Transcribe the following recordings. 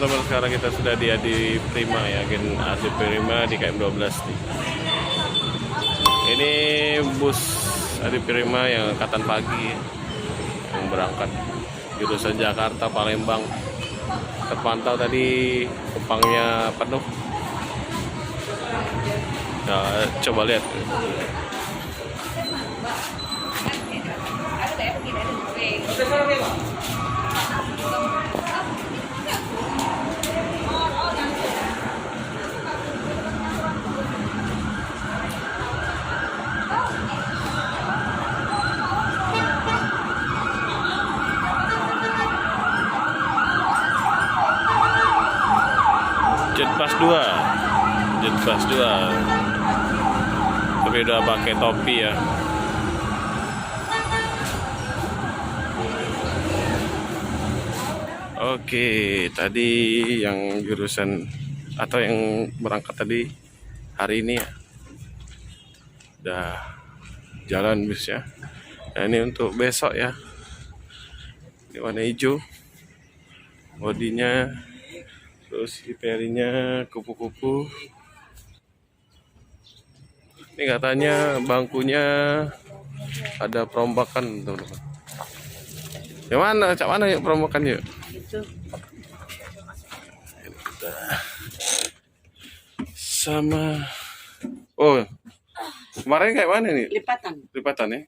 teman-teman, sekarang kita sudah di Adi Prima ya, Gen Adi Prima di KM 12 nih. Ini bus Adi Prima yang angkatan pagi ya, yang berangkat jurusan Jakarta Palembang. Terpantau tadi penumpangnya penuh. Nah, coba lihat. Jetpas 2 tapi udah pakai topi ya. Oke, tadi yang jurusan atau yang berangkat tadi hari ini ya udah jalan bus ya. Nah, ini untuk besok ya, ini warna hijau bodinya, terus imperinya kupu-kupu. Ini katanya bangkunya ada perombakan, teman-teman. Yang mana? Cak mana yuk perombakan yuk? Itu. Sama. Oh, kemarin kayak mana nih? Lipatan ya?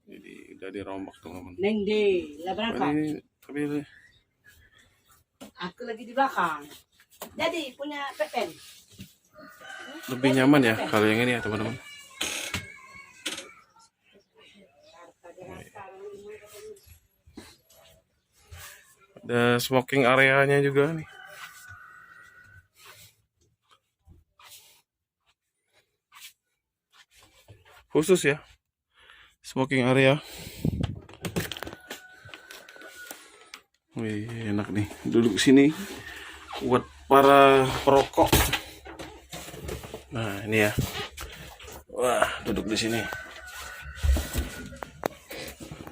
Jadi udah dirombak, teman-teman. Neng deh, lah berangkat. Ini tapi Aku lagi di belakang. Jadi punya peten. lebih nyaman ya kalau yang ini ya, teman-teman. Ada smoking areanya juga nih. Khusus ya, smoking area. Wih, enak nih duduk sini buat para perokok. Nah, ini ya. Wah, duduk di sini.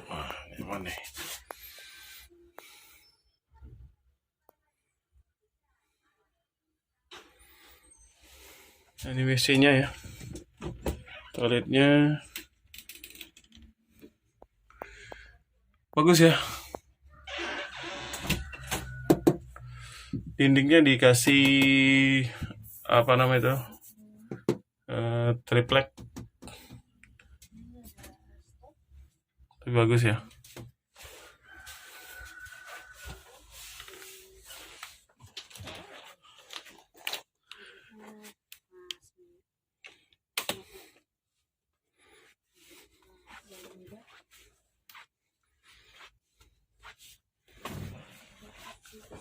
Wah, nyaman nih. Nah, ini WC-nya ya. Toiletnya bagus ya. Dindingnya dikasih apa namanya itu? Triplek. Tapi bagus ya.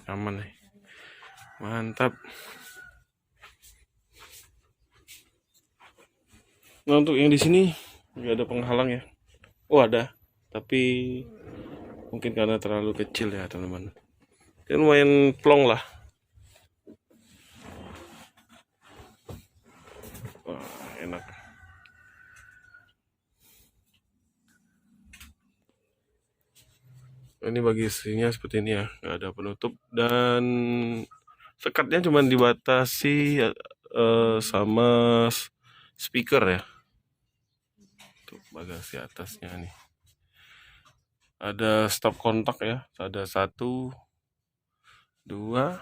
Aman nih. Mantap. Nah, untuk yang di sini nggak ada penghalang ya. Oh, ada, tapi mungkin karena terlalu kecil ya, teman-teman. Kan lumayan plong lah. Wah, enak. Ini bagi istrinya seperti ini ya, nggak ada penutup, dan sekatnya cuma dibatasi sama speaker ya. Tuh bagasi atasnya nih. Ada stop kontak ya, ada 1, 2,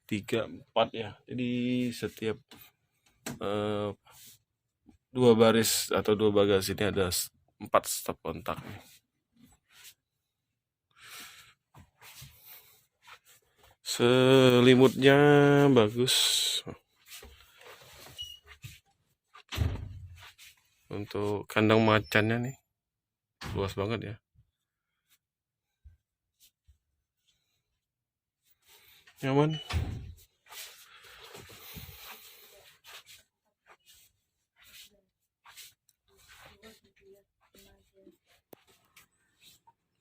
3, 4 ya. Jadi setiap 2 baris atau 2 bagasi ini ada 4 stop kontak nih. Selimutnya bagus. Untuk kandang macannya nih luas banget ya. Nyaman.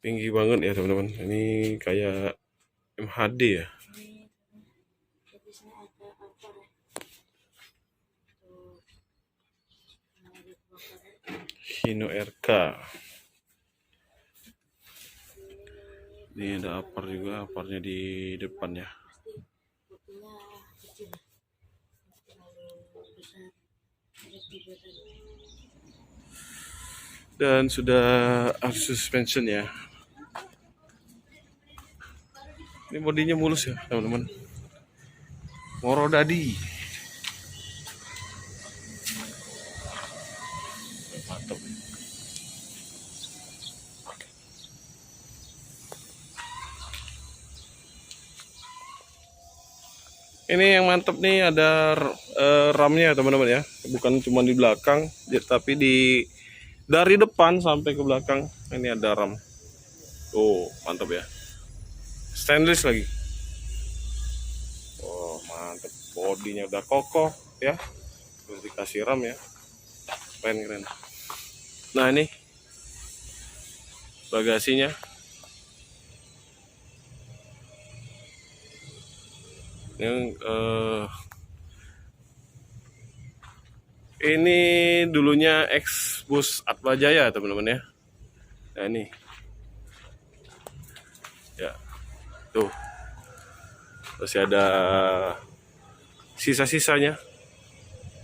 Tinggi banget ya, teman-teman. Ini kayak MHD ya. Hino RK. Ini ada apar juga, aparnya di depan ya. Kopinya kecil, terlalu besar. Ada tiga tadi. Dan sudah harus suspension ya. Ini bodinya mulus ya teman-teman. Morodadi. Mantap. Ini yang mantap nih ada ramnya teman-teman ya. Bukan cuma di belakang, tapi dari depan sampai ke belakang. Ini ada ram. Oh, mantap ya. Stainless lagi. Oh, mantap. Bodinya udah kokoh ya. Terus dikasih ram ya. Keren. Nah, ini bagasinya. Yang ini dulunya ex bus Atmajaya teman-teman ya. Nah, ini ya tuh masih ada sisa-sisanya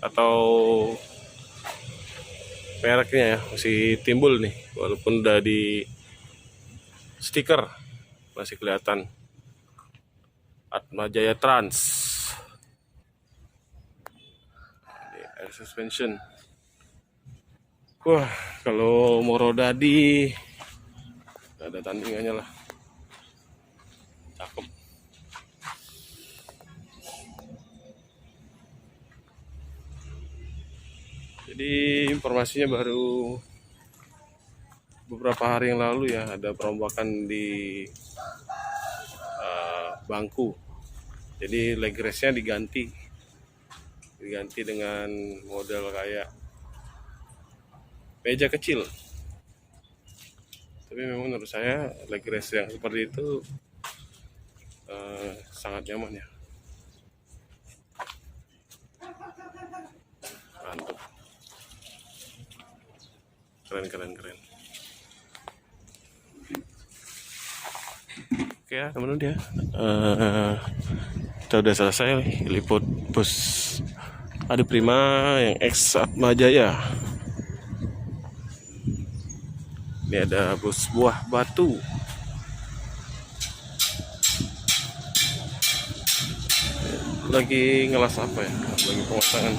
atau mereknya ya, masih timbul nih walaupun udah di stiker masih kelihatan Atmajaya Trans. Ini air suspension. Wah, kalau Morodadi nggak ada tandingannya lah. Cakep. Jadi informasinya baru beberapa hari yang lalu ya, ada perombakan di bangku. Jadi leg restnya diganti dengan model kayak meja kecil. Tapi memang menurut saya leg rest yang seperti itu sangat nyaman ya. Mantap. Keren. Oke ya teman-teman ya. Kita udah selesai liput bus Adi Prima yang ex Atmajaya. Ini ada bus Buah Batu. Lagi ngelas apa ya? Lagi pemasangan.